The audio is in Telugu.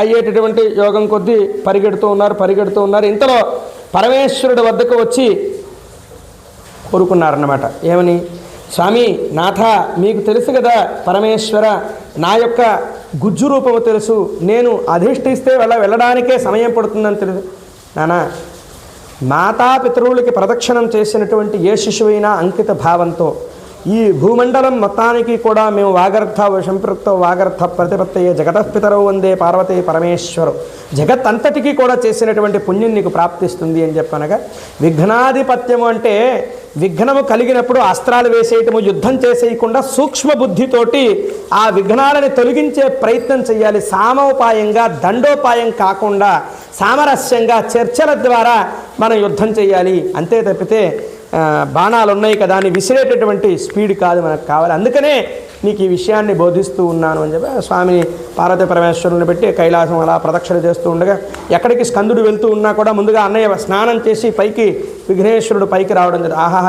అయ్యేటటువంటి యోగం కొద్దీ పరిగెడుతూ ఉన్నారు. ఇంతలో పరమేశ్వరుడి వద్దకు వచ్చి కోరుకున్నారన్నమాట. ఏమని? స్వామి, నాథ, మీకు తెలుసు కదా పరమేశ్వర, నా యొక్క గుజ్జు రూపము తెలుసు, నేను అధిష్ఠిస్తే వెళ్ళడానికే సమయం పడుతుందని తెలుసు. నానా, మాతాపితరులకి ప్రదక్షిణం చేసినటువంటి ఏ శిశువైనా అంకిత భావంతో ఈ భూమండలం మొత్తానికి కూడా మేము వాగర్థ సంపృక్త వాగర్థ ప్రతిపత్తయే జగతపితరవు వందే పార్వతీ పరమేశ్వరు, జగత్ అంతటికీ కూడా చేసినటువంటి పుణ్యం నీకు ప్రాప్తిస్తుంది అని చెప్పనగా, విఘ్నాధిపత్యము అంటే విఘ్నము కలిగినప్పుడు అస్త్రాలు వేసేయటము, యుద్ధం చేసేయకుండా సూక్ష్మ బుద్ధితోటి ఆ విఘ్నాలని తొలగించే ప్రయత్నం చేయాలి. సామోపాయంగా, దండోపాయం కాకుండా సామరస్యంగా చర్చల ద్వారా మనం యుద్ధం చేయాలి. అంతే తప్పితే బాణాలు ఉన్నాయి కదా అని విసిరేటటువంటి స్పీడ్ కాదు మనకు కావాలి. అందుకనే నీకు ఈ విషయాన్ని బోధిస్తూ ఉన్నాను అని చెప్పి స్వామిని పార్వతీ పరమేశ్వరుని పెట్టి కైలాసం అలా ప్రదక్షిణ చేస్తూ ఉండగా, ఎక్కడికి స్కందుడు వెళ్తూ ఉన్నా కూడా ముందుగా అన్నయ్య స్నానం చేసి పైకి విఘ్నేశ్వరుడు పైకి రావడం జరిగింది. ఆహాహా